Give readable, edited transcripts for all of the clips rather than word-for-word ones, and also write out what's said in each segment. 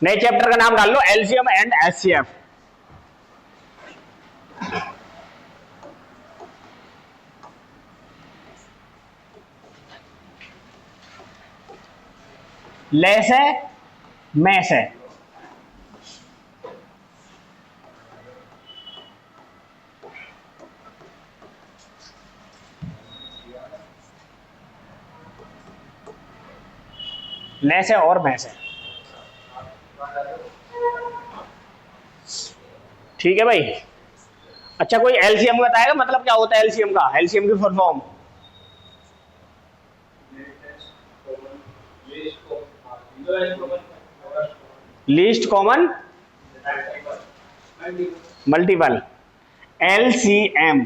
नए चैप्टर का नाम डाल लो एलसीएम एंड एचसीएफ। लेस है, मैस है। लेस है और मैस है। ठीक है भाई। अच्छा, कोई एलसीएम बताएगा मतलब क्या होता है एलसीएम का? एलसीएम की full form least common multiple. LCM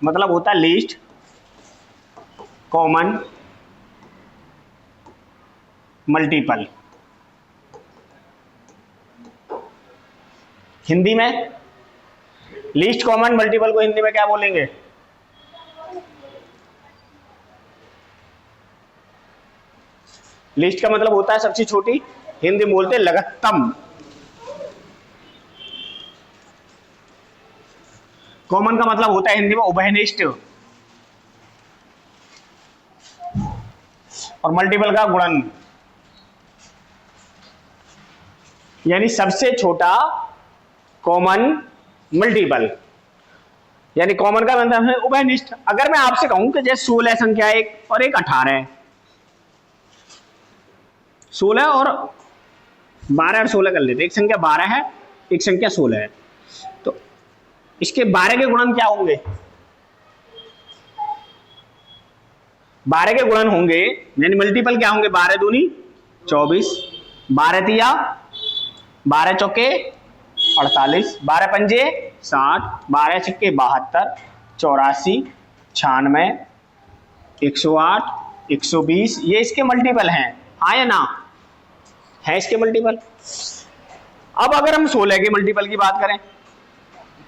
मतलब होता है लीस्ट कॉमन मल्टीपल। हिंदी में लीस्ट कॉमन मल्टीपल को हिंदी में क्या बोलेंगे? लिस्ट का मतलब होता है सबसे छोटी, हिंदी में बोलते हैं लघुत्तम। कॉमन का मतलब होता है हिंदी में उभयनिष्ठ, और मल्टीपल का गुणन, यानी सबसे छोटा कॉमन मल्टीपल, यानी कॉमन का मतलब है उभयनिष्ठ। अगर मैं आपसे कहूं कि जैसे 16 संख्या एक और एक 18 है, 16 और 12 और 16 कर लेते, एक संख्या 12 है एक संख्या 16 है, तो इसके 12 के गुणन क्या होंगे? 12 के गुणन होंगे यानी मल्टीपल क्या होंगे? 12 दूनी 24, 12 तिया 12 चौके 48, 12 पंजे 60, 12 छक्के 72, 84, 96, 108, 120, ये इसके मल्टीपल हैं। हाँ या ना? है इसके मल्टीपल। अब अगर हम 16 के मल्टीपल की बात करें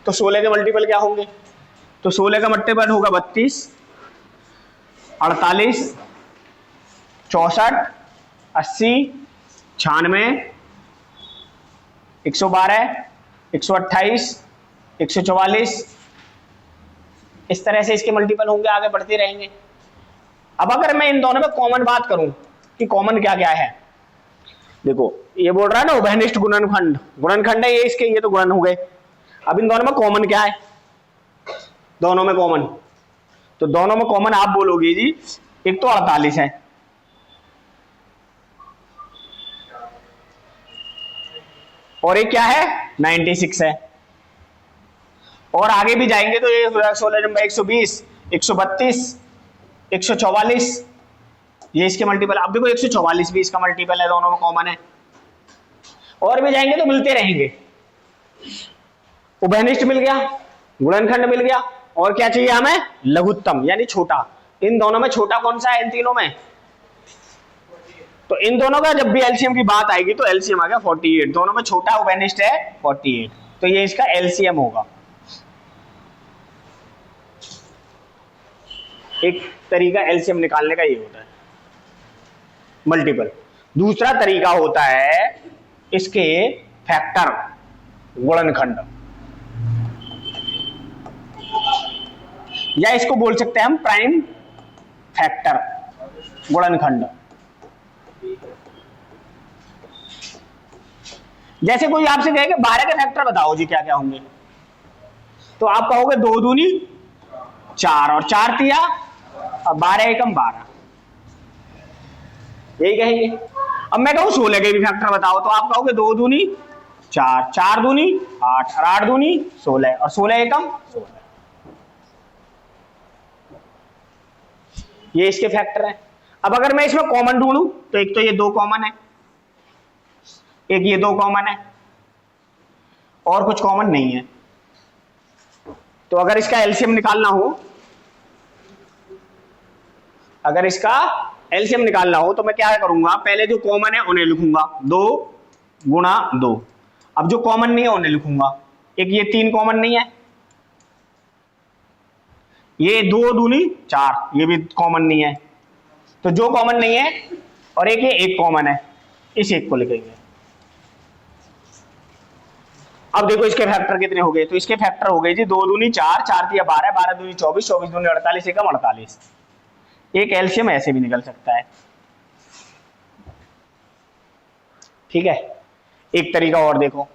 तो 16 के मल्टीपल क्या होंगे? तो 16 का मल्टीपल होगा 32, 48, 64, 80, 96, 112, 128, 144, इस तरह से इसके मल्टीपल होंगे, आगे बढ़ते रहेंगे। अब अगर मैं इन दोनों में कॉमन बात करूं कि कॉमन क्या क्या है, देखो ये बोल रहा है ना उभयनिष्ठ गुणनखंड, गुणनखंड है ये इसके, ये तो गुणन हो गए। अब इन दोनों में कॉमन क्या है? दोनों में कॉमन, तो दोनों में कॉमन आप बोलोगे जी एक तो 48 है, और एक क्या है? 96 है। और आगे भी जाएंगे तो ये 16 नंबर 120, 132, 144, ये इसके मल्टीपल। अब देखो 144 भी इसका मल्टीपल है, दोनों में कॉमन है। और भी जाएंगे तो मिलते रहेंगे। उभयनिष्ठ मिल गया, गुणनखंड मिल गया, और क्या चाहिए हमें? लघुत्तम यानी छोटा। इन दोनों में छोटा कौन सा है इन तीनों में? तो इन दोनों का जब भी एलसीएम की बात आएगी तो एलसीएम आ गया 48। दोनों में छोटा उभयनिष्ठ है 48, तो ये इसका एलसीएम होगा। एक तरीका एलसीएम निकालने का ये होता है मल्टीपल। दूसरा तरीका होता है इसके फैक्टर, गुणनखंड, या इसको बोल सकते हैं हम प्राइम फैक्टर गुणनखंड। जैसे कोई आपसे कहे कि 12 के फैक्टर बताओ जी क्या क्या होंगे, तो आप कहोगे 2 दूनी 4 और 4 तिया और 12 एकम 12, यही कहेंगे। अब मैं कहूं 16 के भी फैक्टर बताओ, तो आप कहोगे 2 दूनी 4, 4 दूनी 8 और 8 दूनी 16 और 16 एकम 16, ये इसके फैक्टर हैं। अब अगर मैं इसमें कॉमन ढूंढूं तो एक तो ये 2 कॉमन है, एक ये 2 कॉमन है, और कुछ कॉमन नहीं है। तो अगर इसका एलसीएम निकालना हो, अगर इसका एलसीएम निकालना हो तो मैं क्या करूंगा? पहले जो कॉमन है उन्हें लिखूंगा, 2 गुणा 2। अब जो कॉमन नहीं है उन्हें लिखूंगा। एक ये 3 कॉमन नहीं है, ये 2 दूनी 4, ये भी कॉमन नहीं है। तो जो कॉमन नहीं है, और एक ये 1 कॉमन है, इस एक को लिखेंगे। अब देखो इसके फैक्टर कितने हो गए, तो इसके फैक्टर हो गए जी 2 दूनी 4, 4 तिया 12, 12 दूनी 24, 24 दूनी 48, एकम 48। एक एलसीएम ऐसे भी निकल सकता है। ठीक है, एक तरीका और देखो,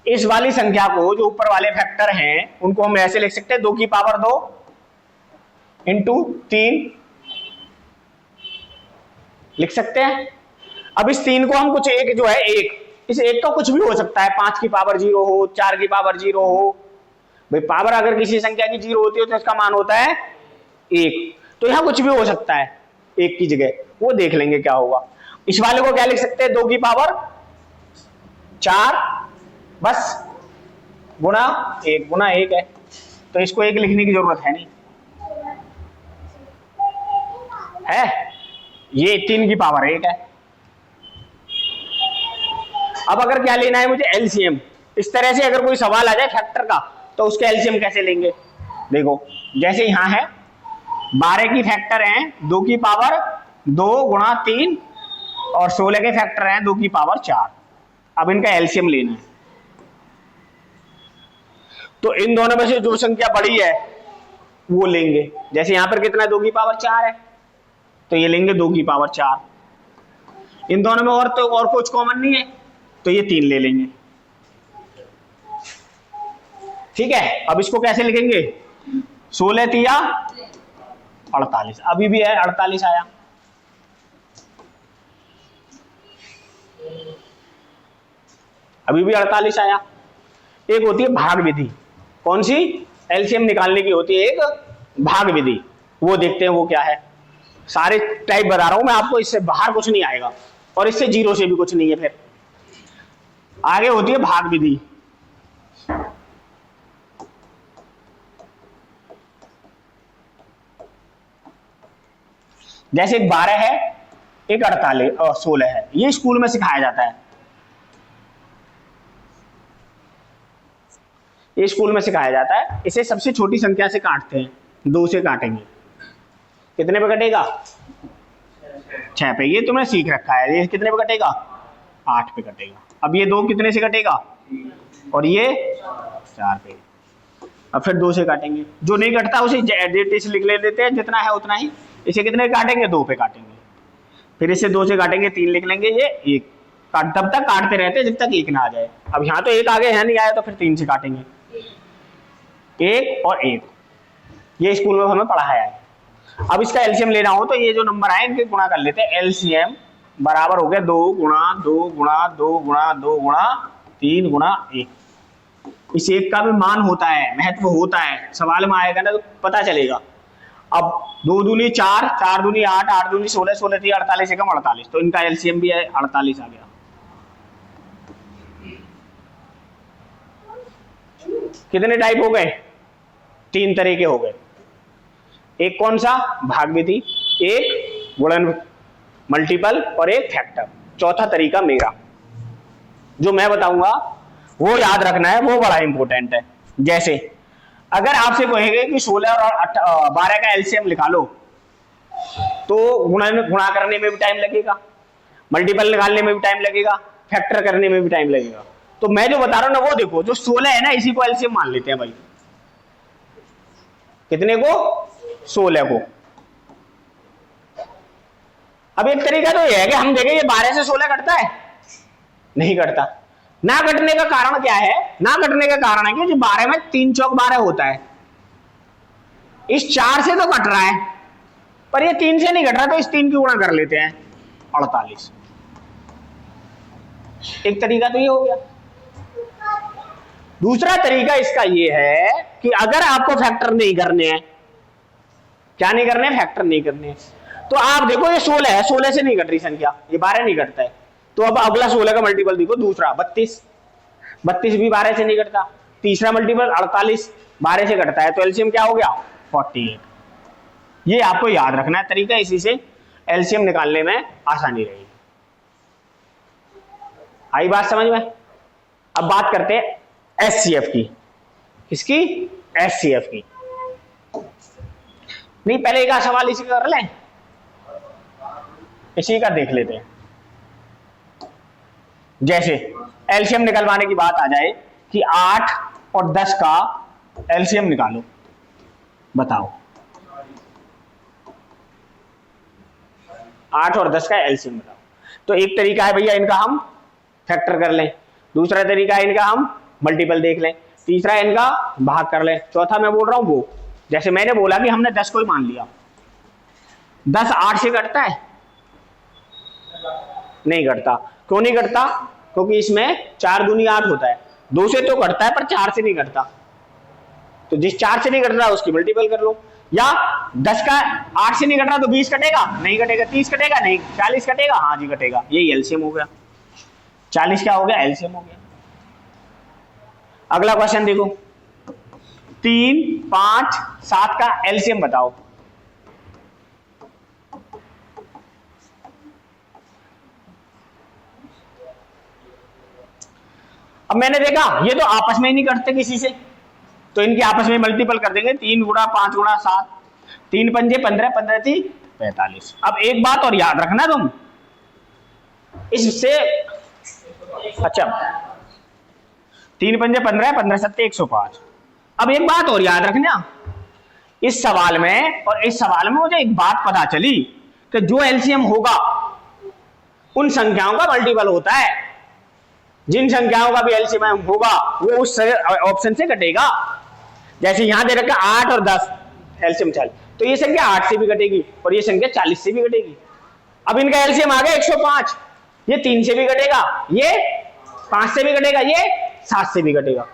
इस वाली संख्या को जो ऊपर वाले फैक्टर हैं उनको हम ऐसे लिख सकते हैं 2 की पावर 2 इंटू 3 लिख सकते हैं। अब इस 3 को हम कुछ एक जो है एक, इस एक का कुछ भी हो सकता है, 5 की पावर 0 हो, 4 की पावर 0 हो। भाई पावर अगर किसी संख्या की 0 होती है तो इसका मान होता है 1, तो यहां कुछ भी हो सकता है एक की जगह, वो देख लेंगे क्या होगा। इस वाले को क्या लिख सकते हैं 2 की पावर 4 बस गुणा 1 है, तो इसको 1 लिखने की जरूरत है नहीं है, ये 3 की पावर 1 है। अब अगर क्या लेना है मुझे एलसीएम, इस तरह से अगर कोई सवाल आ जाए फैक्टर का तो उसके एलसीएम कैसे लेंगे। देखो जैसे यहां है 12 की फैक्टर हैं 2 की पावर 2 गुणा 3 और 16 के फैक्टर हैं 2 की पावर 4। अब इनका एलसीएम लेना है, तो इन दोनों में से जो संख्या बड़ी है वो लेंगे। जैसे यहां पर कितना 2 की पावर 4 है, तो ये लेंगे 2 की पावर 4। इन दोनों में और तो और कुछ कॉमन नहीं है, तो ये 3 ले लेंगे। ठीक है, अब इसको कैसे लिखेंगे 16 तिया 48, अभी भी है 48 आया। अभी भी 48 आया। एक होती है भाग विधि, कौन सी, एलसीएम निकालने की होती है एक भाग विधि, वो देखते हैं वो क्या है। सारे टाइप बता रहा हूं मैं आपको, इससे बाहर कुछ नहीं आएगा और इससे 0 से भी कुछ नहीं है। फिर आगे होती है भाग विधि। जैसे एक 12 है, एक 48 और 16 है, ये स्कूल में सिखाया जाता है, ये स्कूल में सिखाया जाता है। इसे सबसे छोटी संख्या से काटते हैं, 2 से काटेंगे, कितने पे कटेगा 6 पे, ये तुमने सीख रखा है। ये कितने पे कटेगा 8 पे कटेगा। अब ये 2 कितने से कटेगा और ये 4 पे। अब फिर 2 से काटेंगे, जो नहीं कटता उसे डेट से लिख लेते हैं, जितना है उतना ही। इसे कितने काटेंगे 2 पे काटेंगे, फिर इसे 2 से काटेंगे 3 लिख लेंगे, ये 1 तब तक काटते रहते हैं जब तक 1 ना आ जाए। अब यहाँ तो 1 आगे है नहीं आया, तो फिर 3 से काटेंगे, 1 और 1। ये स्कूल में हमें पढ़ाया है। अब इसका एलसीएम लेना हो तो ये जो नंबर आए इनके गुणा कर लेते हैं। एलसीएम बराबर हो गया 2 गुणा 2 गुणा 2 गुणा 2 गुणा 3 गुणा 1। इस 1 का भी मान होता है, महत्व होता है, सवाल में आएगा ना तो पता चलेगा। अब 2 दूनी 4, 4 दूनी 8, 8 दूनी 16, 16 थी 48 एकम 48, तो इनका एलसीएम भी है 48 आ गया। कितने टाइप हो गए 3 तरह के हो गए। एक कौन सा भाग विधि, एक गुणन मल्टीपल और एक फैक्टर। चौथा तरीका मेरा जो मैं बताऊंगा वो याद रखना है, वो बड़ा इंपॉर्टेंट है। जैसे अगर आपसे कहेंगे कि 16 और 12 का एलसीएम निकालो, तो गुणा करने में भी टाइम लगेगा, मल्टीपल निकालने में भी टाइम लगेगा, फैक्टर करने में भी टाइम लगेगा। तो मैं जो बता रहा हूं ना वो देखो, जो 16 है ना इसी को एलसीएम मान लेते हैं भाई। कितने को 16 को। अब एक तरीका तो यह है कि हम देखें ये 12 से 16 कटता है, नहीं कटता। ना कटने का कारण क्या है, ना कटने का कारण है कि जो 12 में 3 चौक 12 होता है, इस 4 से तो कट रहा है पर ये 3 से नहीं कट रहा, तो इस 3 की गुणा कर लेते हैं 48। एक तरीका तो ये हो गया। दूसरा तरीका इसका ये है कि अगर आपको फैक्टर नहीं करने हैं, क्या नहीं करने, फैक्टर नहीं करने, तो आप देखो ये 16 है, 16 से नहीं कट रही संख्या, ये 12 नहीं कटता है, तो अब अगला 16 का मल्टीपल देखो दूसरा 32, 32 भी 12 से नहीं कटता। तीसरा मल्टीपल 48 12 से कटता है, तो एलसीएम क्या हो गया 48। ये आपको याद रखना है तरीका, इसी से एलसीएम निकालने में आसानी रहेगी। आई बात समझ में। अब बात करते हैं एचसीएफ की। किसकी, एचसीएफ की। नहीं पहले एक सवाल इसी का कर लें, इसी का देख लेते हैं। जैसे एलसीएम निकलवाने की बात आ जाए कि 8 और 10 का एलसीएम निकालो, बताओ 8 और 10 का एलसीएम बताओ। तो एक तरीका है भैया इनका हम फैक्टर कर लें, दूसरा तरीका है इनका हम मल्टीपल देख लें, तीसरा इनका भाग कर लें, चौथा मैं बोल रहा हूं वो, जैसे मैंने बोला कि हमने 10 को ही मान लिया, 10 8 से कटता है? नहीं कटता। क्यों नहीं कटता? क्योंकि इसमें 4 दूनी 8 होता है, 2 से तो कटता है पर 4 से नहीं कटता। तो जिस 4 से नहीं कट रहा उसकी मल्टीपल कर लो। या 10 का 8 से नहीं कट रहा तो 20 कटेगा? नहीं कटेगा। 30 कटेगा? नहीं। 40 कटेगा? हाँ जी कटेगा। यही एलसीएम हो गया। 40 क्या हो गया? एलसीएम हो गया। अगला क्वेश्चन देखो, 3 5 7 का एलसीएम बताओ। अब मैंने देखा ये तो आपस में ही नहीं कटते किसी से, तो इनकी आपस में मल्टीपल कर देंगे। 3 गुणा 5 गुणा 7, 3 पंजे 15, 15 थी 45। अब एक बात और याद रखना तुम इससे, अच्छा 3 पंजे 15, 15 सत्ते 105। अब एक बात और याद रखना इस सवाल में, और इस सवाल में मुझे एक बात पता चली कि जो एलसीएम होगा उन संख्याओं का मल्टीपल होता है, जिन संख्याओं का भी एलसीएम होगा वो उस ऑप्शन से कटेगा। जैसे यहां दे रखा 8 और 10 एलसीएम 40, तो ये संख्या 8 से भी कटेगी और ये संख्या 40 से भी कटेगी। अब इनका एलसीएम आ गया 105, ये 3 से भी कटेगा, ये 5 से भी कटेगा, ये 7 से भी कटेगा।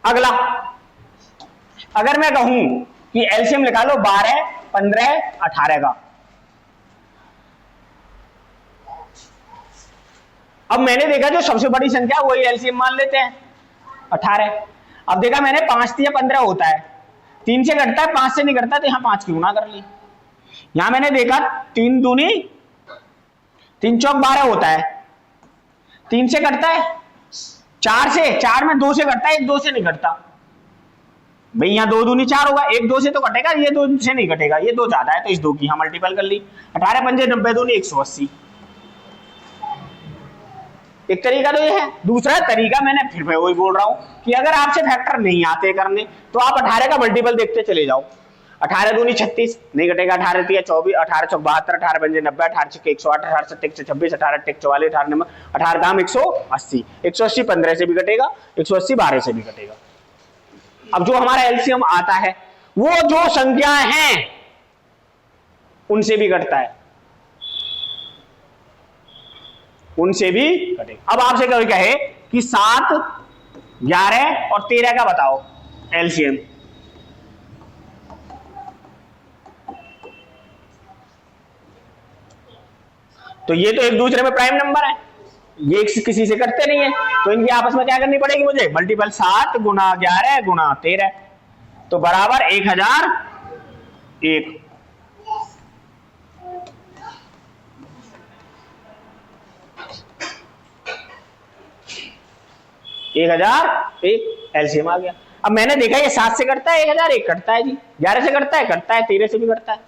अगला, अगर मैं कहूं कि एलसीएम निकालो 12 15 18 का, अब मैंने देखा जो सबसे बड़ी संख्या वही एलसीएम मान लेते हैं 18। अब देखा मैंने 5 या 15 होता है, 3 से कटता है 5 से नहीं कटता, तो यहां 5 की गुणा कर ली। यहां मैंने देखा 3 दूनी 3 चौक 12 होता है, 3 से कटता है 4 से, 4 में 2 से कटता है, 1 2 से नहीं कटता। भाई यहाँ 2 दूनी 4 होगा, 1 2 से तो कटेगा, ये 2 से नहीं कटेगा, ये 2 ज्यादा है तो इस 2 की यहां मल्टीपल कर ली। 18 पंजे 90 दूनी 180। एक तरीका तो ये है। दूसरा तरीका मैंने फिर मैं वही बोल रहा हूं कि अगर आपसे फैक्टर नहीं आते करने तो आप 18 का मल्टीपल देखते चले जाओ। 18 दूनी 36 नहीं कटेगा, 18 तिया 24, 18 चौक 72, 18 पंजे 90, 18 छक्के 108, 18 सत्ते 126, 18 टेक 44, 18 नंबर 18 दाम 180, 180 15 से भी कटेगा, 180 12 से भी कटेगा। अब जो हमारा एलसीएम आता है वो जो संख्या है उनसे भी कटता है, उनसे भी कटेगा। अब आपसे कोई कहे कि 7 11 और 13 का बताओ एलसीएम, तो ये तो एक दूसरे में प्राइम नंबर है, ये किसी से कटते नहीं है, तो इनकी आपस में क्या करनी पड़ेगी मुझे? मल्टीपल। 7 गुणा 11 गुणा 13 तो बराबर 1001। 1001 एलसीएम आ गया। अब मैंने देखा ये 7 से कटता है, 1001 कटता है जी, 11 से कटता है, 13 से भी कटता है।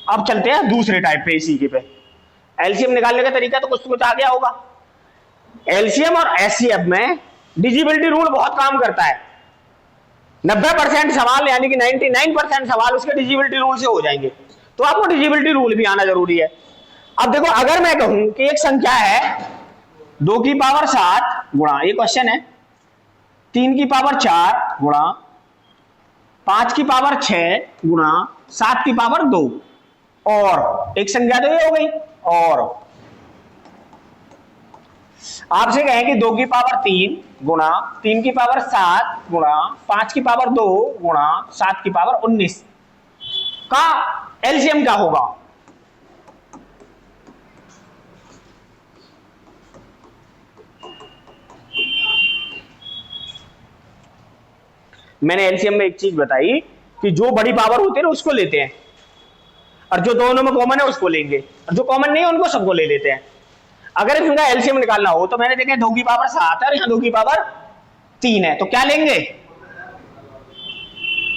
अब चलते हैं दूसरे टाइप पे, इसी के पे एलसीएम निकालने का तरीका तो कुछ आ गया होगा। एलसीएम और एचसीएफ में डिविजिबिलिटी रूल बहुत काम करता है। 90% सवाल यानी कि 99% सवाल उसके डिविजिबिलिटी रूल से हो जाएंगे, तो आपको डिविजिबिलिटी रूल भी आना जरूरी है। अब देखो अगर मैं कहूं कि एक संख्या है 2 की पावर 7 गुणा, ये क्वेश्चन है, 3 की पावर 4 गुणा, 5 की पावर 6 गुणा, 7 की पावर 2, और एक संख्या तो ये हो गई, और आपसे कहें कि 2 की पावर 3 गुणा, 3 की पावर 7 गुणा, 5 की पावर 2 गुणा, 7 की पावर 19 का एलसीएम क्या होगा? मैंने एलसीएम में एक चीज बताई कि जो बड़ी पावर होती है ना उसको लेते हैं, और जो दोनों में कॉमन है उसको लेंगे, और जो कॉमन नहीं है उनको सबको ले लेते हैं। अगर इनका एलसीएम निकालना हो तो मैंने देखा 2 की पावर 7 है और यहाँ 2 की पावर 3 है, तो क्या लेंगे?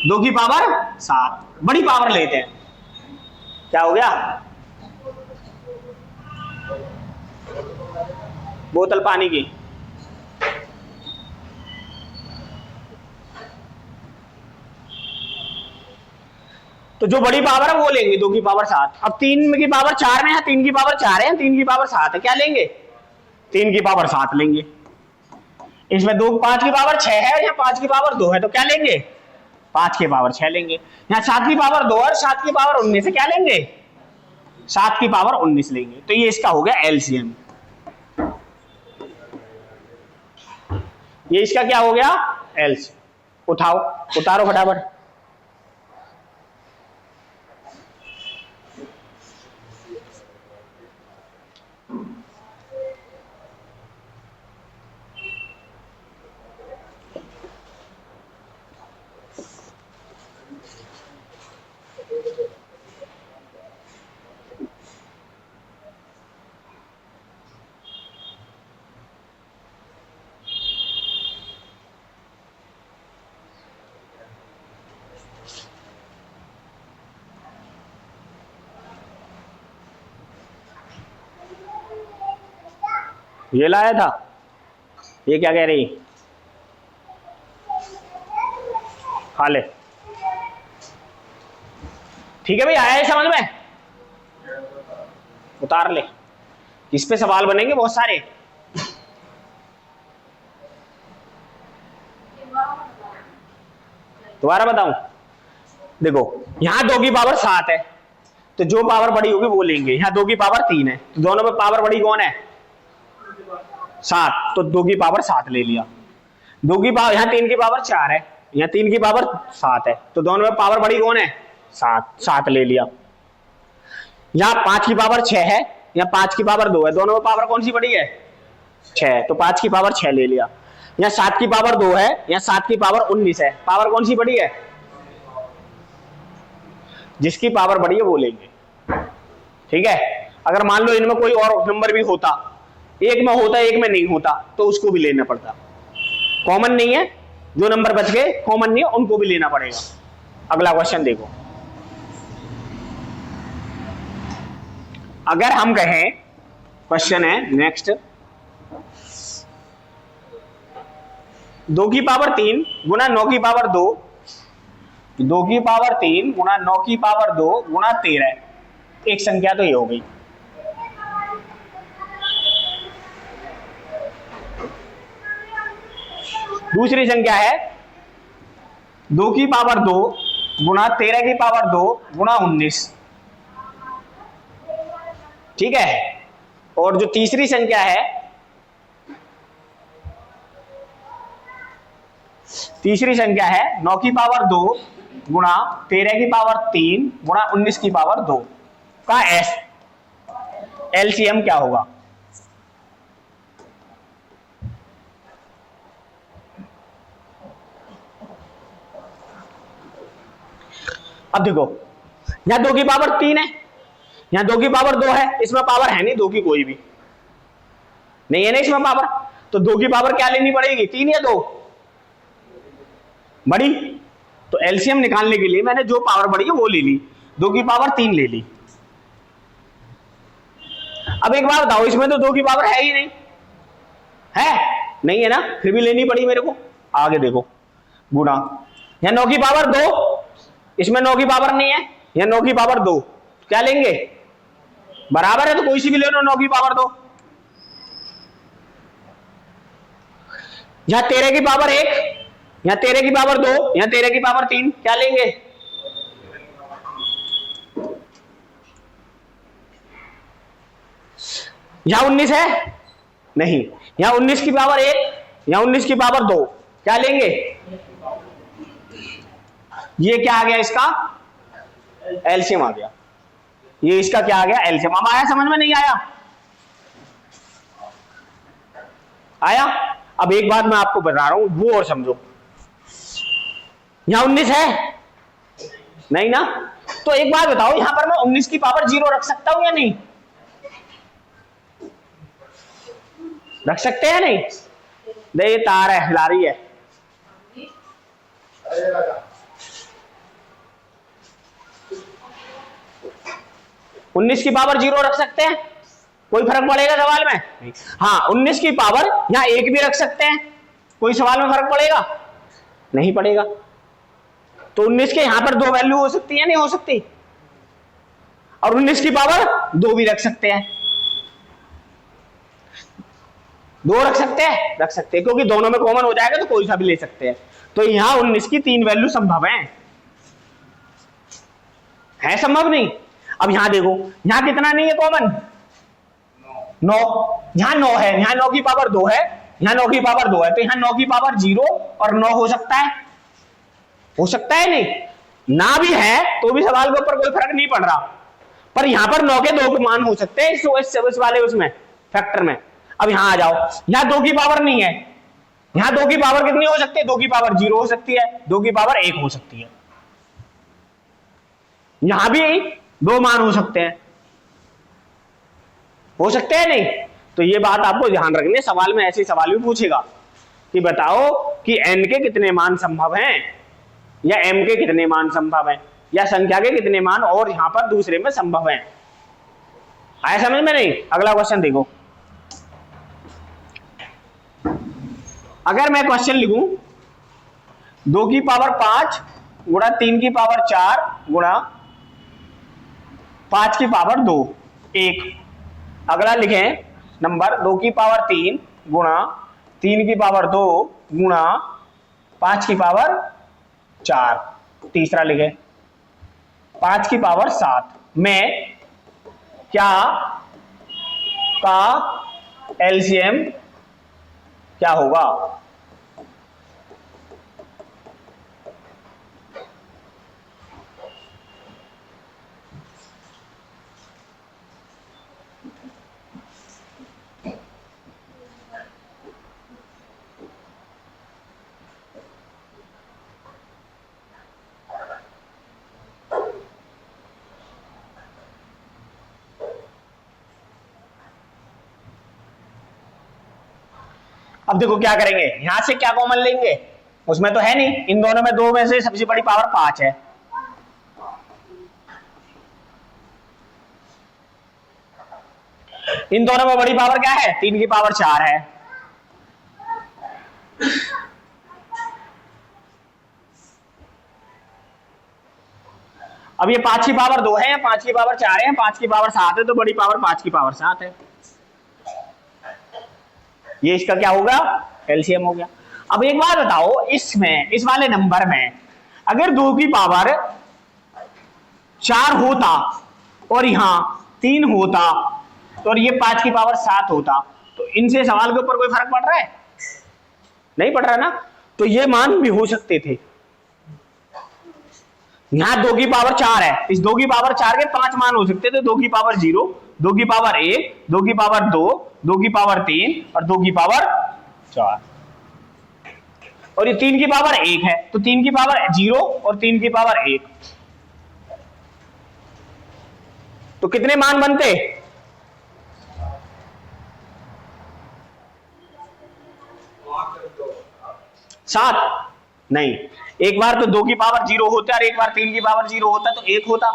2 की पावर 7, बड़ी पावर लेते हैं। क्या हो गया? बोतल पानी की। तो जो बड़ी पावर है वो लेंगे 2 की पावर 7। अब 3 की पावर 4 में है, 3 की पावर 4 है, 3 की पावर 7 है, क्या लेंगे? 3 की पावर 7 लेंगे। इसमें 5 की पावर 6 है, यहाँ 5 की पावर 2 है, तो क्या लेंगे? 5 की पावर 6 लेंगे। यहाँ 7 की पावर 2 और 7 की पावर 19 है, क्या लेंगे? 7 की पावर 19 लेंगे। तो ये इसका हो गया एलसीएम। ये इसका क्या हो गया? एलसीएम। उठाओ, उतारो फटाफट। ये लाया था, ये क्या कह रही? खा ले। ठीक है भाई, आया है समझ में? उतार ले। इस पे सवाल बनेंगे बहुत सारे। दोबारा बताऊं? देखो, यहां 2 की पावर 7 है, तो जो पावर बड़ी होगी वो लेंगे। यहाँ 2 की पावर 3 है, तो दोनों में पावर बड़ी कौन है? 7, तो 2 की पावर 7 ले लिया। 2 की पावर, यहाँ 3 की पावर 4 है, यहाँ 3 की पावर 7 है, तो दोनों में पावर बड़ी कौन है? 7 ले लिया। यहाँ 5 की पावर 6 है, यहाँ 5 की पावर 2 है, दोनों में पावर कौन सी बड़ी है? 6, तो 5 की पावर 6 ले लिया। यहाँ 7 की पावर 2 है, यहाँ 7 की पावर 19 है, पावर कौन सी बड़ी है? जिसकी पावर बड़ी है वो लेंगे। ठीक है। अगर मान लो इनमें कोई और नंबर भी होता, एक में होता एक में नहीं होता, तो उसको भी लेना पड़ता। कॉमन नहीं है, जो नंबर बच गए कॉमन नहीं है उनको भी लेना पड़ेगा। अगला क्वेश्चन देखो। अगर हम कहें, क्वेश्चन है नेक्स्ट, 2 की पावर 3 गुना 9 की पावर 2, 2 की पावर 3 गुना 9 की पावर 2 गुना 13, एक संख्या तो ये हो गई। दूसरी संख्या है 2 की पावर 2 गुना 13 की पावर 2 गुना 19। ठीक है। और जो तीसरी संख्या है, तीसरी संख्या है 9 की पावर 2 गुणा 13 की पावर 3 गुणा 19 की पावर 2 का एलसीएम क्या होगा? अब देखो, यहां 2 की पावर 3 है, यहां 2 की पावर 2 है, इसमें पावर है नहीं 2 की कोई भी नहीं है ना इसमें पावर, तो 2 की पावर क्या लेनी पड़ेगी? 3 या 2 बड़ी। तो एलसीएम निकालने के लिए मैंने जो पावर बड़ी है वो ले ली, 2 की पावर 3 ले ली। अब एक बात बताओ, इसमें तो 2 की पावर है ही नहीं, है नहीं है ना, फिर भी लेनी पड़ी मेरे को। आगे देखो, गुणा, यहां 9 की पावर 2, इसमें 9 की पावर नहीं है, यहां 9 की पावर 2, क्या लेंगे? बराबर है तो कोई सी भी ले लो 9 की पावर 2। यहां 13 की पावर 1, यहां 13 की पावर 2, यहां 13 की पावर 3, क्या लेंगे? यहां 19 है नहीं, यहां 19 की पावर 1, यहां 19 की पावर 2, क्या लेंगे? ये क्या आ गया? इसका एलसीएम आ गया। ये इसका क्या आ गया? एलसीएम। अब आया समझ में? नहीं आया? आया। अब एक बात मैं आपको बता रहा हूं, वो और समझो। यहां 19 है नहीं ना, तो एक बात बताओ, यहां पर मैं 19 की पावर 0 रख सकता हूं या नहीं? रख सकते हैं नहीं? दे, ये तार है, हिला रही है। उन्नीस की पावर 0 रख सकते हैं? कोई फर्क पड़ेगा सवाल में? नहीं। हाँ 19 की पावर यहाँ 1 भी रख सकते हैं, कोई सवाल में फर्क पड़ेगा? नहीं पड़ेगा। तो 19 के यहां पर 2 वैल्यू हो सकती है, नहीं हो सकती? और 19 की पावर 2 भी रख सकते हैं, 2 रख सकते हैं, रख सकते हैं, क्योंकि दोनों में कॉमन हो जाएगा तो कोई सा भी ले सकते हैं। तो यहां 19 की 3 वैल्यू संभव है संभव नहीं? अब यहां देखो, यहां कितना नहीं है कॉमन? 9। यहां 9 है, यहां 9 की पावर 2 है, यहां 9 की पावर 2 है, तो यहां 9 की पावर 0 और 9 हो सकता है? हो सकता है नहीं? ना भी है तो भी सवाल के ऊपर कोई फर्क नहीं पड़ रहा, पर यहां पर 9 के 2 मान हो सकते हैं इस वाले उसमें फैक्टर में। अब यहां आ जाओ, यहां 2 की पावर नहीं है, यहां 2 की पावर कितनी हो सकती है? 2 की पावर 0 हो सकती है, 2 की पावर 1 हो सकती है, यहां भी 2 मान हो सकते हैं, हो सकते हैं नहीं? तो ये बात आपको ध्यान रखनी है, सवाल में ऐसे सवाल भी पूछेगा कि बताओ कि n के कितने मान संभव हैं, या m के कितने मान संभव हैं, या संख्या के कितने मान और यहां पर दूसरे में संभव हैं। आया समझ में? नहीं? अगला क्वेश्चन देखो, अगर मैं क्वेश्चन लिखूं 2 की पावर 5 गुणा 3 की पावर 4 गुणा 5 की पावर 2 1। अगला लिखें नंबर 2 की पावर 3 गुणा 3 की पावर 2 गुणा 5 की पावर 4। तीसरा लिखें 5 की पावर 7 में क्या का एलसीएम क्या होगा? अब देखो क्या करेंगे, यहां से क्या कॉमन लेंगे? उसमें तो है नहीं, इन दोनों में 2 में से सबसे बड़ी पावर 5 है, इन दोनों में बड़ी पावर क्या है? 3 की पावर 4 है। अब ये 5 की पावर 2 है, 5 की पावर 4 है, 5 की पावर 7 है, तो बड़ी पावर 5 की पावर 7 है। ये इसका क्या होगा? एलसीएम हो गया। अब एक बात बताओ, इसमें इस वाले नंबर में अगर 2 की पावर 4 होता और यहां 3 होता और ये 5 की पावर 7 होता, तो इनसे सवाल के ऊपर कोई फर्क पड़ रहा है? नहीं पड़ रहा ना? तो ये मान भी हो सकते थे। यहां 2 की पावर 4 है, इस 2 की पावर 4 के 5 मान हो सकते थे, 2 की पावर 0, 2 की पावर 1, 2 की पावर 2, 2 की पावर 3 और 2 की पावर 4, और ये 3 की पावर 1 है, तो 3 की पावर 0 और 3 की पावर 1, तो कितने मान बनते? 7? नहीं, एक बार तो 2 की पावर 0 होता और एक बार 3 की पावर 0 होता, तो 1 होता।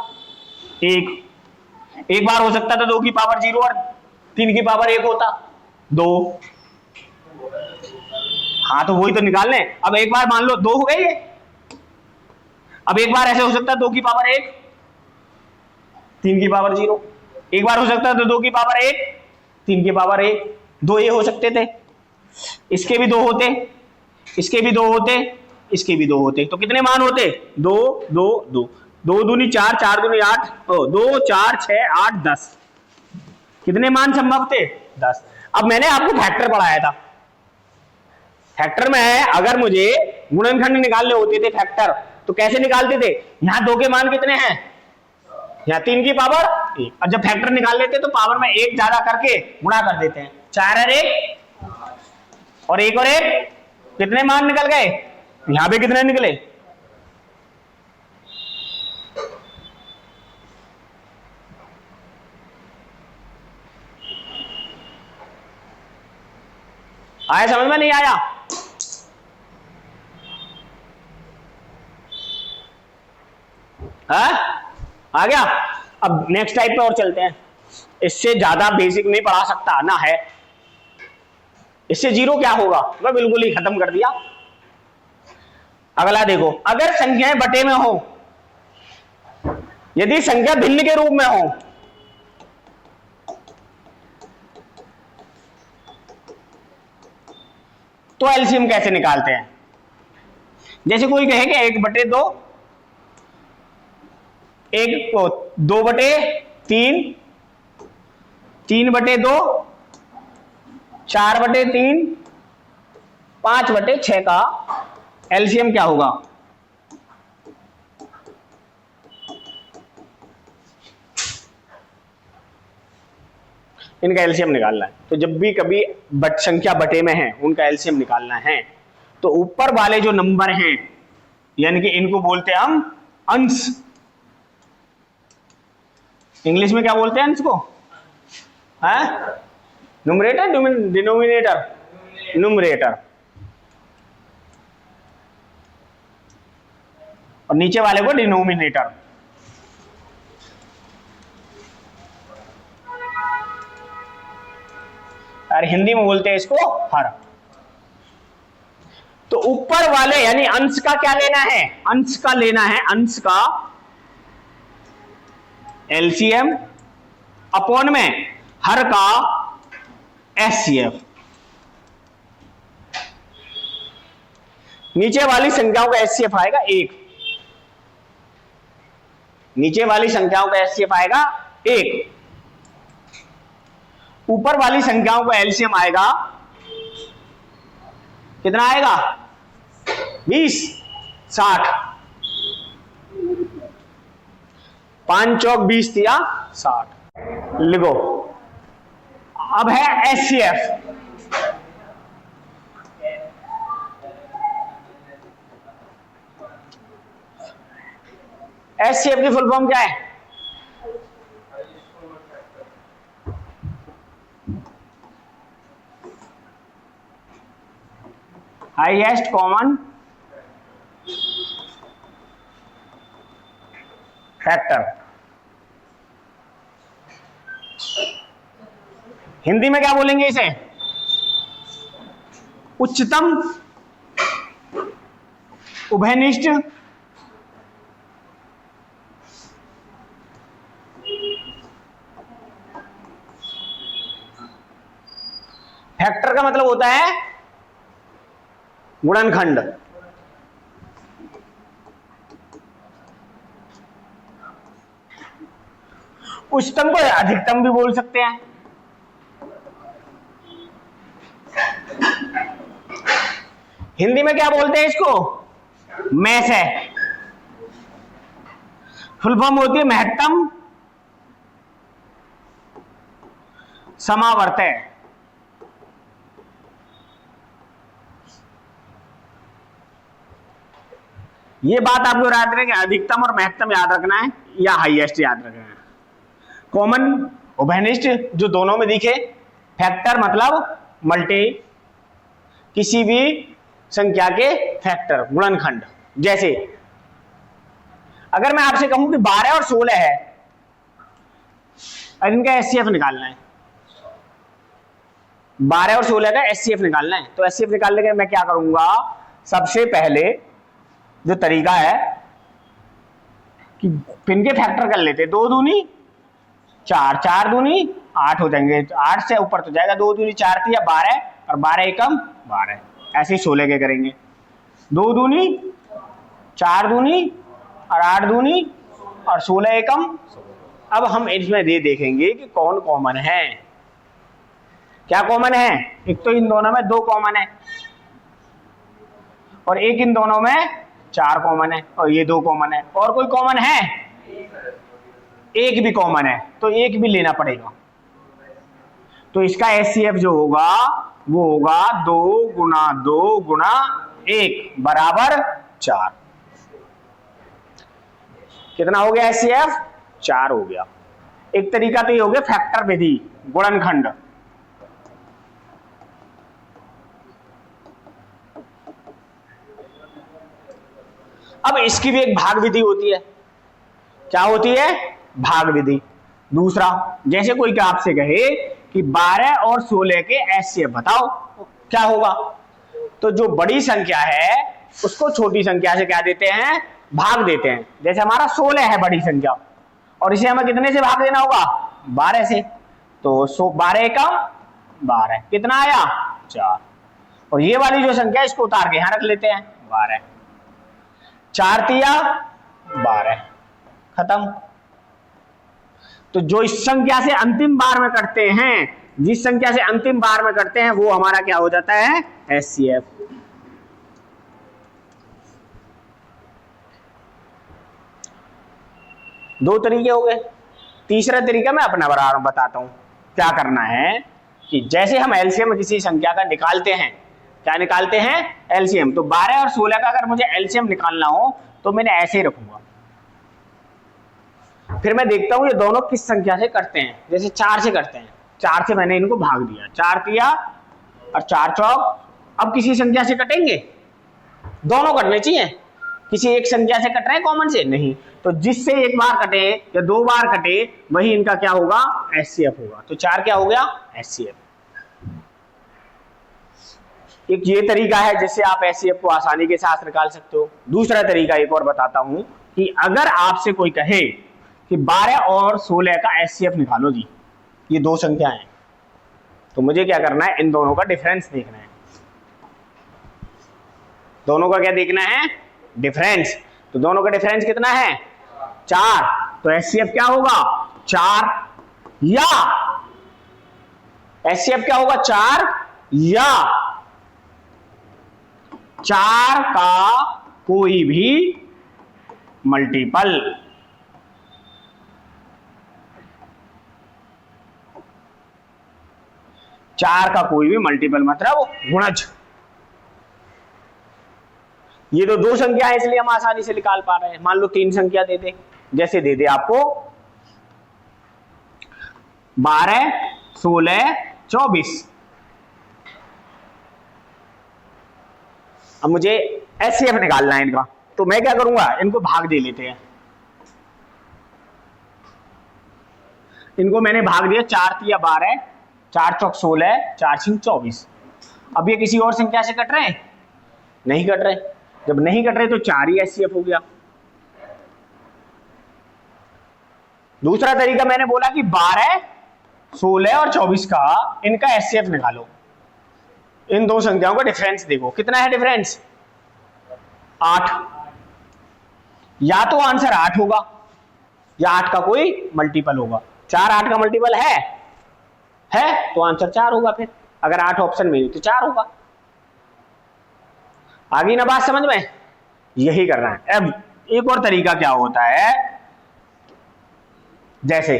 एक बार हो सकता था 2 की पावर 0 और 3 की पावर 1 होता, 2। हाँ तो वही तो निकालने। अब एक बार मान लो 2 हो गई है, अब एक बार ऐसे हो सकता है 2 की पावर 1 3 की पावर 0, एक बार हो सकता है तो 2 की पावर 1 3 की पावर 1, 2 ये हो सकते थे, इसके भी 2 होते, इसके भी 2 होते, इसके भी 2 होते, तो कितने मान होते? 2 2 2, 2 दूनी 4, 4 दूनी 8, 2 4 6 8 10, कितने मान संभव थे? 10। अब मैंने आपको फैक्टर पढ़ाया था, फैक्टर में अगर मुझे गुणनखंड निकालने होते थे फैक्टर, तो कैसे निकालते थे? यहां 2 के मान कितने हैं? यहां 3 की पावर 1, और जब फैक्टर निकाल लेते तो पावर में 1 ज्यादा करके गुणा कर देते हैं, 4 और 1 और 1 और 1, कितने मान निकल गए? यहां पे कितने निकले? आया समझ में? नहीं आया? आ गया? अब नेक्स्ट टाइप पे और चलते हैं। इससे ज्यादा बेसिक नहीं पढ़ा सकता ना है। इससे जीरो क्या होगा, मैं बिल्कुल ही खत्म कर दिया। अगला देखो, अगर संख्याएं बटे में हो, यदि संख्या भिन्न के रूप में हो, तो एलसीएम कैसे निकालते हैं? जैसे कोई कहे कि 1/2, 2/3, 3/2, 4/3, 5/6 का एलसीएम क्या होगा? इनका एलसीएम निकालना है। तो जब भी कभी संख्या बटे में है, उनका एलसीएम निकालना है, तो ऊपर वाले जो नंबर हैं, यानी कि इनको बोलते हैं हम अंश। इंग्लिश में क्या बोलते हैं अंश को? है न्यूमरेटर, डिनोमिनेटर, न्यूमरेटर। और नीचे वाले को डिनोमिनेटर। और हिंदी में बोलते हैं इसको हर। तो ऊपर वाले यानी अंश का क्या लेना है? अंश का लेना है, अंश का एलसीएम अपॉन में हर का एचसीएफ। नीचे वाली संख्याओं का एचसीएफ आएगा 1, नीचे वाली संख्याओं का एचसीएफ आएगा 1, ऊपर वाली संख्याओं का एलसीएम आएगा कितना आएगा? 20, 60, 5 चौक 20 दिया 60। लिखो, अब है एचसीएफ। एचसीएफ की फुल फॉर्म क्या है? Highest common factor. हिंदी में क्या बोलेंगे इसे? उच्चतम उभयनिष्ठ फैक्टर का मतलब होता है गुणनखंड। उच्चतम को अधिकतम भी बोल सकते हैं। हिंदी में क्या बोलते हैं इसको? मैस है। फुल फॉर्म होती है महत्तम समावर्त है। ये बात आपको याद रखना है, अधिकतम और महत्तम याद रखना है या हाईएस्ट याद रखना है। कॉमन उभयनिष्ठ जो दोनों में दिखे, फैक्टर मतलब मल्टी, किसी भी संख्या के फैक्टर, गुणनखंड। जैसे अगर मैं आपसे कहूं कि 12 और 16 है और इनका एचसीएफ निकालना है, 12 और 16 का एचसीएफ निकालना है, तो एचसीएफ निकालने के लिए मैं क्या करूंगा? सबसे पहले जो तरीका है कि इनके फैक्टर कर लेते, 2 दूनी 4, 4 दूनी 8 हो जाएंगे, 8 से ऊपर तो जाएगा, 2 दूनी 4 थी, 12 और 12 एकम 12, ऐसे ही 16 के करेंगे, 2 दूनी 4 दूनी और 8 दूनी और 16 एकम। अब हम इसमें देखेंगे कि कौन कॉमन है। क्या कॉमन है? एक तो इन दोनों में 2 कॉमन है और एक इन दोनों में 4 कॉमन है और ये 2 कॉमन है। और कोई कॉमन है? एक भी कॉमन है, तो एक भी लेना पड़ेगा। तो इसका एचसीएफ जो होगा वो होगा 2 गुना 2 गुना 1 बराबर 4। कितना हो गया एचसीएफ? 4 हो गया। एक तरीका तो ये हो गया फैक्टर विधि, गुणनखंड। अब इसकी भी एक भाग विधि होती है। क्या होती है? भाग विधि। दूसरा, जैसे कोई क्या आपसे कहे कि 12 और 16 के एचसीएफ बताओ, क्या होगा? तो जो बड़ी संख्या है उसको छोटी संख्या से क्या देते हैं? भाग देते हैं। जैसे हमारा 16 है बड़ी संख्या, और इसे हमें कितने से भाग देना होगा? 12 से। तो 12 एकम 12, कितना आया? 4। और ये वाली जो संख्या इसको उतार के यहां रख लेते हैं, 12। 4 तिया 12, खत्म। तो जो इस संख्या से अंतिम बार में करते हैं, जिस संख्या से अंतिम बार में करते हैं, वो हमारा क्या हो जाता है? एचसीएफ। दो तरीके हो गए। तीसरा तरीका मैं अपना बताता हूं। क्या करना है कि जैसे हम एलसीएम किसी संख्या का निकालते हैं, क्या निकालते हैं? एलसीएम। तो 12 और 16 का अगर मुझे एलसीएम निकालना हो तो मैंने ऐसे ही रखूंगा। फिर मैं देखता हूं ये दोनों किस संख्या से करते हैं। जैसे 4 से करते हैं, 4 से मैंने इनको भाग दिया, 4 तिया और 4 चौक। अब किसी संख्या से कटेंगे? दोनों कटने चाहिए। किसी एक संख्या से कट रहे हैं कॉमन से? नहीं। तो जिससे एक बार कटे या 2 बार कटे वही इनका क्या होगा? एचसीएफ होगा। तो 4 क्या हो गया? एचसीएफ। एक ये तरीका है जिससे आप एचसीएफ को आसानी के साथ निकाल सकते हो। दूसरा तरीका एक और बताता हूं कि अगर आपसे कोई कहे कि 12 और 16 का एचसीएफ निकालो जी, ये दो संख्या है, तो मुझे क्या करना है? इन दोनों का डिफरेंस देखना है। दोनों का क्या देखना है? डिफरेंस। तो दोनों का डिफरेंस कितना है? 4। तो एचसीएफ क्या होगा? 4 या एचसीएफ क्या होगा? 4 या 4 का कोई भी मल्टीपल। चार का कोई भी मल्टीपल मतलब गुणज। ये तो दो संख्या है इसलिए हम आसानी से निकाल पा रहे हैं। मान लो 3 संख्या दे दे, जैसे दे दे आपको 12, 16, 24। अब मुझे एचसीएफ निकालना है इनका, तो मैं क्या करूंगा? इनको भाग दे लेते हैं। इनको मैंने भाग दिया, 4 तिया 12, 4 चौक 16, 4 छिंग 24। अब ये किसी और संख्या से कट रहे हैं? नहीं कट रहे। जब नहीं कट रहे तो 4 ही एचसीएफ हो गया। दूसरा तरीका मैंने बोला कि 12, 16 और 24 का इनका एचसीएफ निकालो। इन दो संख्याओं का डिफरेंस देखो, कितना है डिफरेंस? 8। या तो आंसर 8 होगा या 8 का कोई मल्टीपल होगा। 4 8 का मल्टीपल है तो आंसर 4 होगा। फिर अगर 8 ऑप्शन में तो 4 होगा। आगे ना बात समझ में? यही करना है। अब एक और तरीका क्या होता है, जैसे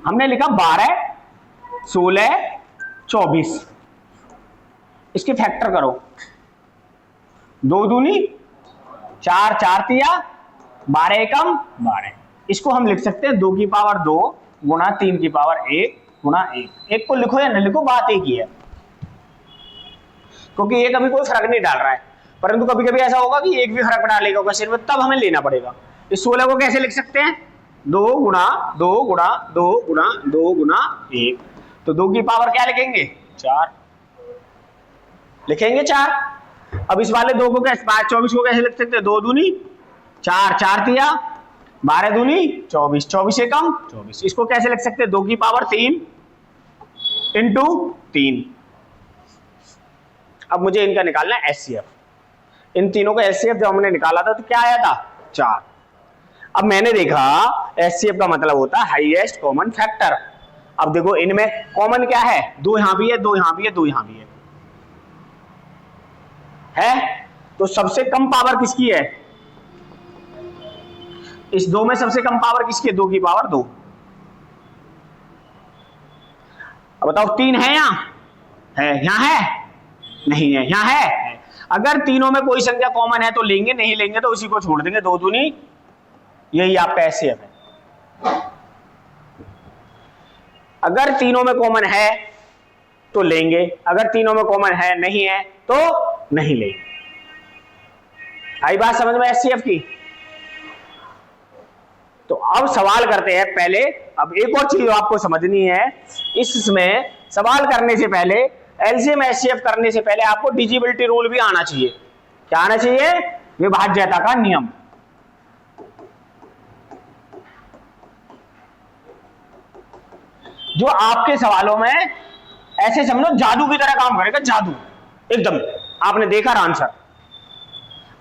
हमने लिखा 12, 16, 24, इसके फैक्टर करो। 2 दूनी 4, 4 तिया 12 एकम 12। इसको हम लिख सकते हैं 2 की पावर 2 गुणा 3 की पावर 1 गुणा 1। एक को लिखो या न लिखो, बात एक ही है, क्योंकि ये कभी कोई फर्क नहीं डाल रहा है। परंतु कभी कभी ऐसा होगा कि एक भी फर्क डालेगा क्वेश्चन में, तब हमें लेना पड़ेगा। इस 16 को कैसे लिख सकते हैं? 2 गुणा 2 गुणा 2 गुणा 2 गुणा 1। तो 2 की पावर क्या लिखेंगे? 4 लिखेंगे, 4। अब इस वाले 2 को कैसे, 24 को कैसे लिख सकते हैं? 2 दूनी 4, 4 तिया 12 दूनी 24, 24 एकम 24। इसको कैसे लिख सकते हैं? 2 की पावर 3 इंटू 3। अब मुझे इनका निकालना है एचसीएफ। इन तीनों का एचसीएफ जब हमने निकाला था तो क्या आया था? 4। अब मैंने देखा एचसीएफ का मतलब होता है हाईएस्ट कॉमन फैक्टर। अब देखो इनमें कॉमन क्या है? 2 यहां भी है, 2 यहां भी है, 2 यहां भी है। तो सबसे कम पावर किसकी है? इस 2 में सबसे कम पावर किसकी है? 2 की पावर 2। अब बताओ 3 है यहां? है। यहां है? नहीं है। यहां है। अगर तीनों में कोई संख्या कॉमन है तो लेंगे, नहीं लेंगे तो उसी को छोड़ देंगे। 2 दूनी, यही आपका एचसीएफ है। अगर तीनों में कॉमन है तो लेंगे, अगर तीनों में कॉमन है नहीं है तो नहीं लेंगे। आई बात समझ में एचसीएफ की? तो अब सवाल करते हैं पहले। अब एक और चीज आपको समझनी है, इसमें सवाल करने से पहले, एलसीएम एचसीएफ करने से पहले आपको डिविजिबिलिटी रूल भी आना चाहिए। क्या आना चाहिए? विभाज्यता का नियम। जो आपके सवालों में ऐसे समझो जादू की तरह काम करेगा, जादू एकदम। आपने देखा आंसर,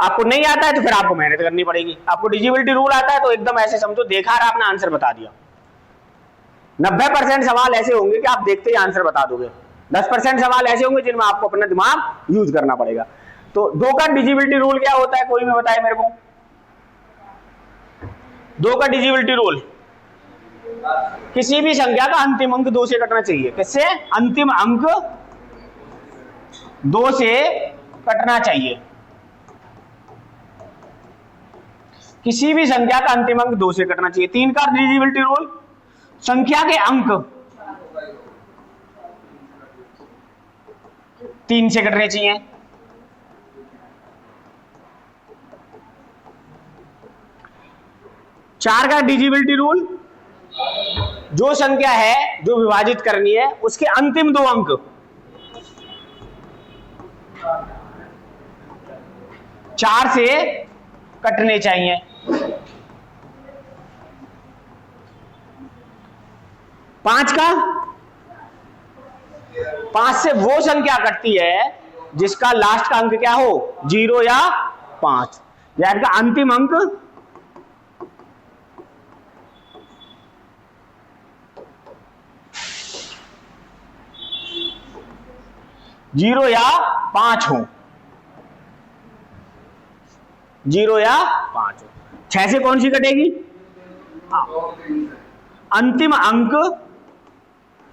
आपको नहीं आता है तो फिर आपको मेहनत करनी पड़ेगी। आपको डिविजिबिलिटी रूल आता है तो एकदम ऐसे समझो देखा और आपने आंसर बता दिया। 90% सवाल ऐसे होंगे कि आप देखते ही आंसर बता दोगे, 10% सवाल ऐसे होंगे जिनमें आपको अपना दिमाग यूज करना पड़ेगा। तो 2 का डिविजिबिलिटी रूल क्या होता है, कोई भी बताए मेरे को। 2 का डिविजिबिलिटी रूल, किसी भी संख्या का अंतिम अंक 2 से कटना चाहिए। किससे? अंतिम अंक 2 से कटना चाहिए। किसी भी संख्या का अंतिम अंक 2 से कटना चाहिए। 3 का डिविजिबिलिटी रूल, संख्या के अंक 3 से कटने चाहिए। 4 का डिविजिबिलिटी रूल, जो संख्या है जो विभाजित करनी है उसके अंतिम 2 अंक 4 से कटने चाहिए। 5 का, 5 से वो संख्या कटती है जिसका लास्ट का अंक क्या हो, 0 या 5, या इनका अंतिम अंक 0 या 5 हो। 0 या 5 हो। 6 से कौन सी कटेगी? अंतिम अंक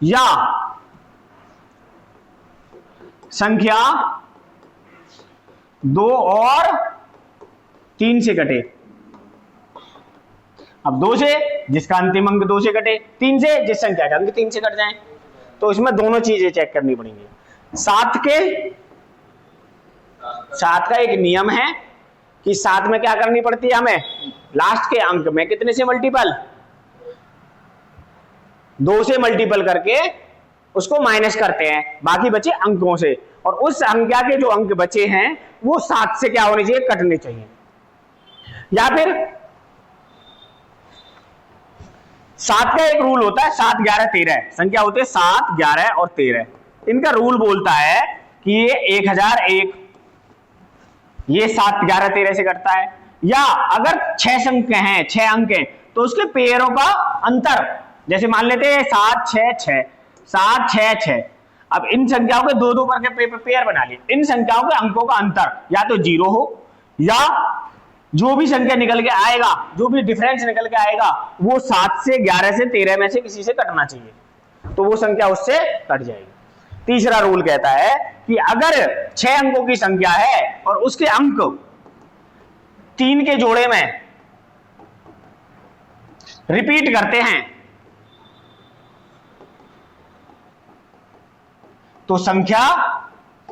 या संख्या 2 और 3 से कटे। अब 2 से जिसका अंतिम अंक 2 से कटे, 3 से जिस संख्या का अंक 3 से कट जाए। तो इसमें दोनों चीजें चेक करनी पड़ेंगी। 7 का एक नियम है कि 7 में क्या करनी पड़ती है हमें, लास्ट के अंक में कितने से मल्टीपल, 2 से मल्टीपल करके उसको माइनस करते हैं बाकी बचे अंकों से, और उस संख्या के जो अंक बचे हैं वो 7 से क्या होने चाहिए, कटने चाहिए। या फिर 7 का एक रूल होता है, 7, 11, 13 संख्या होती है, 7, 11 और 13। इनका रूल बोलता है कि ये 1001, ये 7, 11, 13 से कटता है। या अगर 6 अंक हैं, 6 अंक हैं, तो उसके पेयरों का अंतर, जैसे मान लेते हैं 7, 6, 6, 7, 6, 6। अब इन संख्याओं के 2-2 करके पेयर बना लिए। इन संख्याओं के अंकों का अंतर या तो 0 हो, या जो भी संख्या निकल के आएगा, जो भी डिफरेंस निकल के आएगा, वो 7 से 11 से 13 में से किसी से कटना चाहिए, तो वो संख्या उससे कट जाएगी। तीसरा रूल कहता है कि अगर 6 अंकों की संख्या है और उसके अंक 3 के जोड़े में रिपीट करते हैं, तो संख्या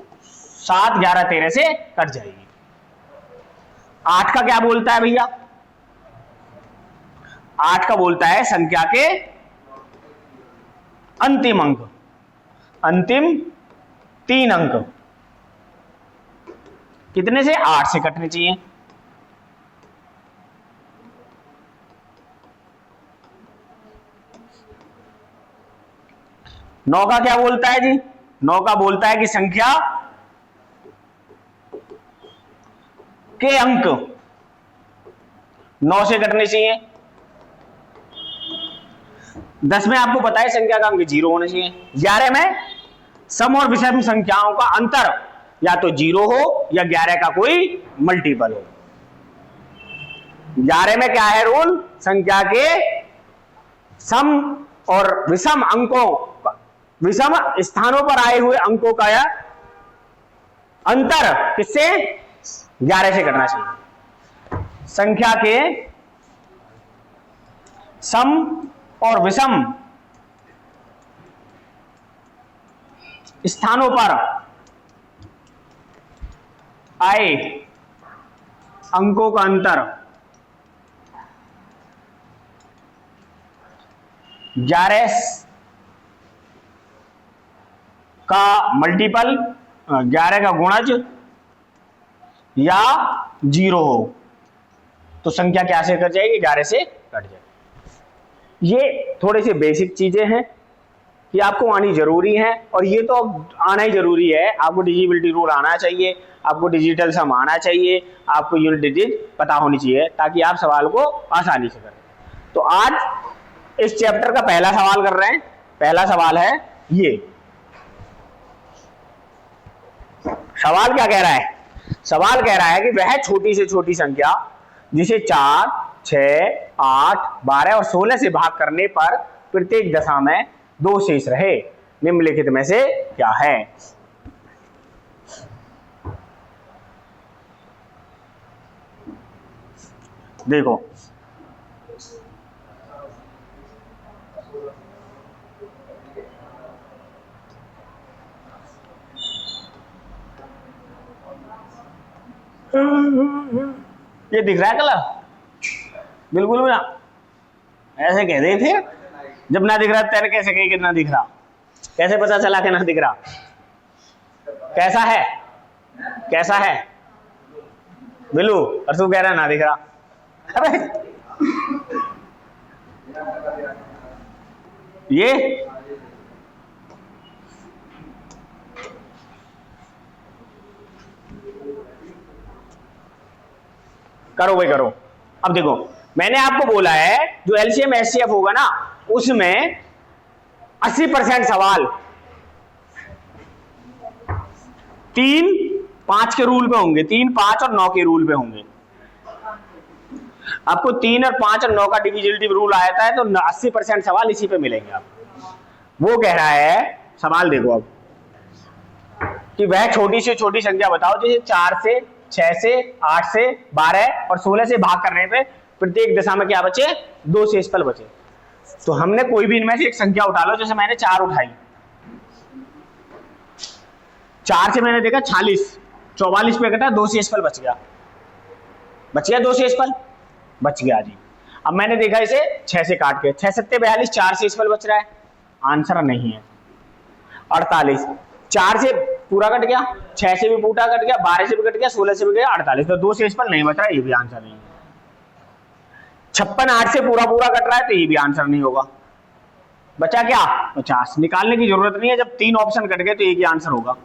7, 11, 13 से कट जाएगी। 8 का क्या बोलता है भैया? 8 का बोलता है संख्या के अंतिम अंक, अंतिम 3 अंक कितने से, 8 से कटने चाहिए। नौ का क्या बोलता है जी? 9 का बोलता है कि संख्या के अंक 9 से कटने चाहिए। 10 में आपको पता है संख्या का अंक 0 होना चाहिए। 11 में सम और विषम संख्याओं का अंतर या तो 0 हो या 11 का कोई मल्टीपल हो। 11 में क्या है रूल? संख्या के सम और विषम अंकों, विषम स्थानों पर आए हुए अंकों का या अंतर किससे, 11 से करना चाहिए। संख्या के सम और विषम स्थानों पर आए अंकों का अंतर 11 का मल्टीपल, 11 का गुणज या 0 हो तो संख्या क्या से कट जाएगी, 11 से कट जाएगी। ये थोड़े से बेसिक चीजें हैं कि आपको आनी जरूरी है, और ये तो आना ही जरूरी है। आपको डिजिबिलिटी रूल आना चाहिए, आपको डिजिटल सम आना चाहिए, आपको यूनिट डिजिट पता होनी चाहिए, ताकि आप सवाल को आसानी से करें। तो आज इस चैप्टर का पहला सवाल कर रहे हैं। पहला सवाल है ये। सवाल क्या कह रहा है? सवाल कह रहा है कि वह छोटी से छोटी संख्या जिसे 4, 6, 8, 12 और 16 से भाग करने पर प्रत्येक दशा में 2 शेष रहे, निम्नलिखित में से क्या है? देखो, ये दिख रहा है कलर? बिल्कुल भी ना, ऐसे कह रहे थे जब ना दिख रहा तेरे कैसे कहे कि ना दिख रहा? कैसे पता चला कि ना दिख रहा? कैसा है, कैसा है बिल्लू? और तू कह रहा है ना दिख रहा। अरे ये करो भाई करो। अब देखो, मैंने आपको बोला है जो एलसीएम एचसीएफ होगा ना, उसमें 80% सवाल 3, 5 के रूल पे होंगे, 3, 5 और 9 के रूल पे होंगे। आपको 3 और 5 और 9 का डिविजिबिलिटी रूल आता है, तो 80% सवाल इसी पे मिलेंगे आपको। वो कह रहा है, सवाल देखो अब, कि वह छोटी से छोटी संख्या बताओ जिसे 4 से, 6 से, 8 से, 12 और 16 से भाग करने पे प्रत्येक दशा में क्या बचे, 2 शेषफल बचे। तो हमने कोई भी इनमें से एक संख्या उठा लो, जैसे मैंने 4 उठाई, 4 से मैंने देखा 46, 44 पे कटा, 2 शेषफल बच गया, 2 शेषफल बच गया जी। अब मैंने देखा इसे 6 से काट के, 6 7 42, 4 शेषफल बच रहा है, आंसर नहीं है। 48, 4 से पूरा कट गया, 6 से भी पूरा कट गया, 12 से भी कट गया, 16 से भी गया, 48, तो 2 शेषफल नहीं बच रहा है, ये भी आंसर नहीं है। 56, 8 से पूरा कट रहा है, तो ये भी आंसर नहीं होगा। बचा क्या, 50। निकालने की जरूरत नहीं है, जब 3 ऑप्शन कट गए तो एक ही आंसर होगा।